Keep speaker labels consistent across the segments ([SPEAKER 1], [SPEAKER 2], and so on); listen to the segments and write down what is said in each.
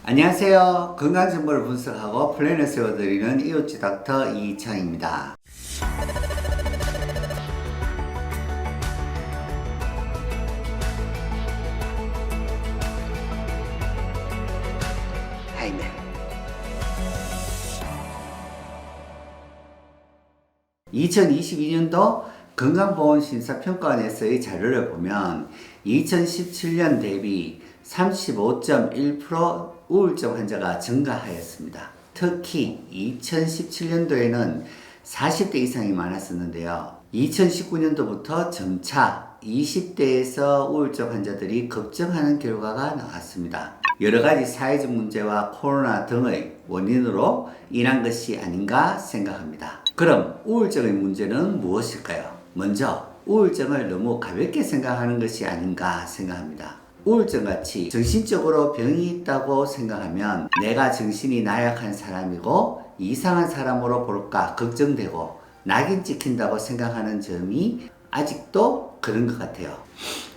[SPEAKER 1] 안녕하세요. 건강정보를 분석하고 플랜을 세워드리는 이웃집 닥터 이창입니다. 하이네. 2022년도 건강보험심사평가원에서의 자료를 보면 2017년 대비 35.1% 우울증 환자가 증가하였습니다. 특히 2017년도에는 40대 이상이 많았었는데요. 2019년도부터 점차 20대에서 우울증 환자들이 급증하는 결과가 나왔습니다. 여러가지 사회적 문제와 코로나 등의 원인으로 인한 것이 아닌가 생각합니다. 그럼 우울증의 문제는 무엇일까요? 먼저 우울증을 너무 가볍게 생각하는 것이 아닌가 생각합니다. 우울증같이 정신적으로 병이 있다고 생각하면 내가 정신이 나약한 사람이고 이상한 사람으로 볼까 걱정되고 낙인 찍힌다고 생각하는 점이 아직도 그런 것 같아요.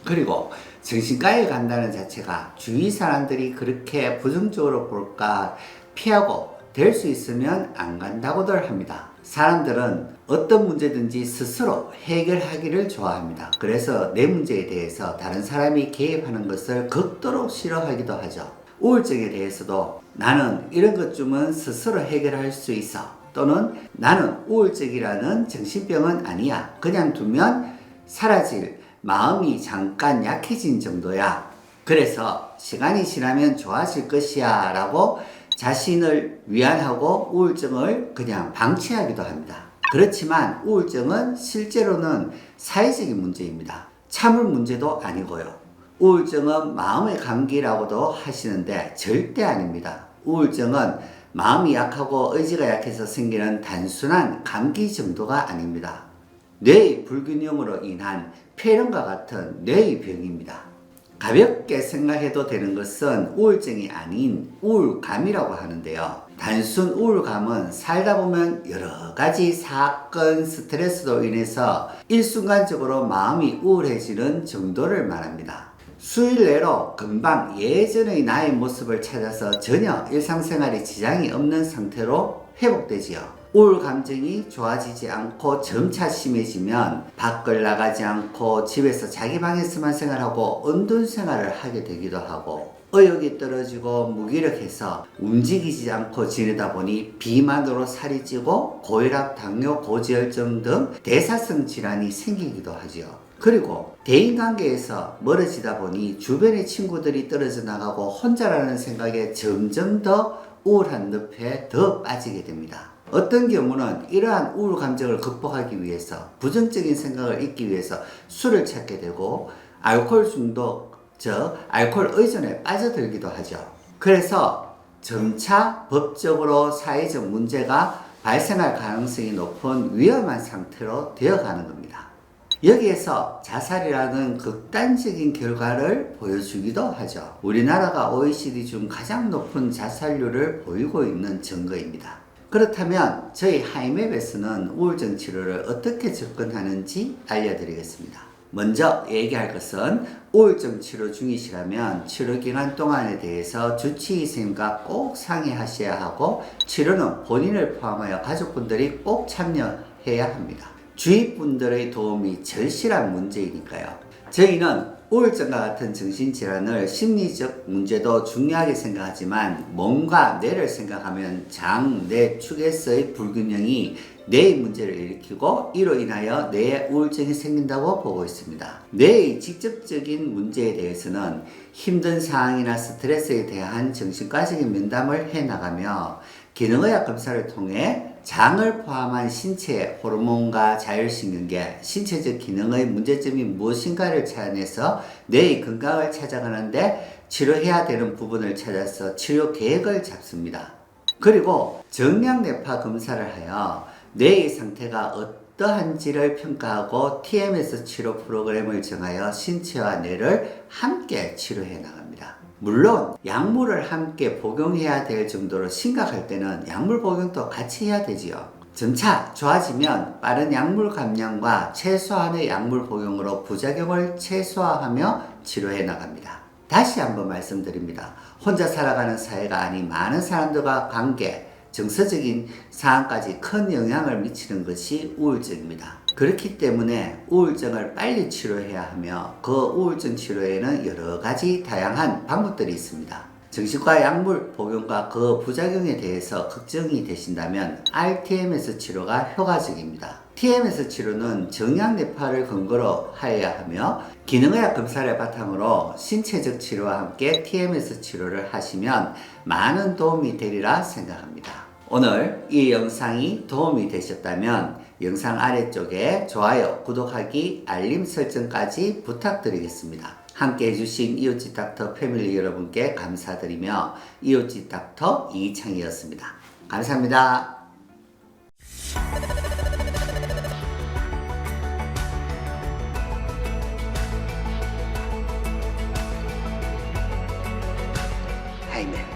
[SPEAKER 1] 그리고 정신과에 간다는 자체가 주위 사람들이 그렇게 부정적으로 볼까 피하고 될 수 있으면 안 간다고들 합니다. 사람들은 어떤 문제든지 스스로 해결하기를 좋아합니다. 그래서 내 문제에 대해서 다른 사람이 개입하는 것을 극도로 싫어하기도 하죠. 우울증에 대해서도 나는 이런 것쯤은 스스로 해결할 수 있어, 또는 나는 우울증이라는 정신병은 아니야, 그냥 두면 사라질 마음이 잠깐 약해진 정도야, 그래서 시간이 지나면 좋아질 것이야 라고 자신을 위안하고 우울증을 그냥 방치하기도 합니다. 그렇지만 우울증은 실제로는 사회적인 문제입니다. 참을 문제도 아니고요. 우울증은 마음의 감기라고도 하시는데 절대 아닙니다. 우울증은 마음이 약하고 의지가 약해서 생기는 단순한 감기 정도가 아닙니다. 뇌의 불균형으로 인한 폐렴과 같은 뇌의 병입니다. 가볍게 생각해도 되는 것은 우울증이 아닌 우울감이라고 하는데요. 단순 우울감은 살다 보면 여러 가지 사건, 스트레스로 인해서 일순간적으로 마음이 우울해지는 정도를 말합니다. 수일 내로 금방 예전의 나의 모습을 찾아서 전혀 일상생활에 지장이 없는 상태로 회복되지요. 우울 감정이 좋아지지 않고 점차 심해지면 밖을 나가지 않고 집에서 자기 방에서만 생활하고 은둔 생활을 하게 되기도 하고, 의욕이 떨어지고 무기력해서 움직이지 않고 지내다 보니 비만으로 살이 찌고 고혈압, 당뇨, 고지혈증 등 대사성 질환이 생기기도 하죠. 그리고 대인관계에서 멀어지다 보니 주변의 친구들이 떨어져 나가고 혼자라는 생각에 점점 더 우울한 늪에 더 빠지게 됩니다. 어떤 경우는 이러한 우울 감정을 극복하기 위해서, 부정적인 생각을 잊기 위해서 술을 찾게 되고 알코올 중독, 즉 알코올 의존에 빠져들기도 하죠. 그래서 점차 법적으로 사회적 문제가 발생할 가능성이 높은 위험한 상태로 되어가는 겁니다. 여기에서 자살이라는 극단적인 결과를 보여주기도 하죠. 우리나라가 OECD 중 가장 높은 자살률을 보이고 있는 증거입니다. 그렇다면 저희 하이맵에서는 우울증 치료를 어떻게 접근하는지 알려드리겠습니다. 먼저 얘기할 것은 우울증 치료 중이시라면 치료 기간 동안에 대해서 주치의 선생님과 꼭 상의하셔야 하고, 치료는 본인을 포함하여 가족분들이 꼭 참여해야 합니다. 주위 분들의 도움이 절실한 문제이니까요. 저희는 우울증과 같은 정신질환을 심리적 문제도 중요하게 생각하지만 몸과 뇌를 생각하면 장, 뇌, 축에서의 불균형이 뇌의 문제를 일으키고 이로 인하여 뇌에 우울증이 생긴다고 보고 있습니다. 뇌의 직접적인 문제에 대해서는 힘든 상황이나 스트레스에 대한 정신과적인 면담을 해나가며 기능의학 검사를 통해 장을 포함한 신체 호르몬과 자율신경계, 신체적 기능의 문제점이 무엇인가를 찾아내서 뇌의 건강을 찾아가는데 치료해야 되는 부분을 찾아서 치료 계획을 잡습니다. 그리고 정량뇌파 검사를 하여 뇌의 상태가 어떠한지를 평가하고 TMS 치료 프로그램을 정하여 신체와 뇌를 함께 치료해 나갑니다. 물론 약물을 함께 복용해야 될 정도로 심각할 때는 약물 복용도 같이 해야 되지요. 점차 좋아지면 빠른 약물 감량과 최소한의 약물 복용으로 부작용을 최소화하며 치료해 나갑니다. 다시 한번 말씀드립니다. 혼자 살아가는 사회가 아닌 많은 사람들과 관계, 정서적인 상황까지 큰 영향을 미치는 것이 우울증입니다. 그렇기 때문에 우울증을 빨리 치료해야 하며 그 우울증 치료에는 여러 가지 다양한 방법들이 있습니다. 정신과 약물 복용과 그 부작용에 대해서 걱정이 되신다면 RTMS 치료가 효과적입니다. TMS 치료는 정약 뇌파를 근거로 하여야 하며 기능의학 검사를 바탕으로 신체적 치료와 함께 TMS 치료를 하시면 많은 도움이 되리라 생각합니다. 오늘 이 영상이 도움이 되셨다면 영상 아래쪽에 좋아요, 구독하기, 알림 설정까지 부탁드리겠습니다. 함께 해주신 이웃집 닥터 패밀리 여러분께 감사드리며 이웃집 닥터 이창이었습니다. 감사합니다. 하이맨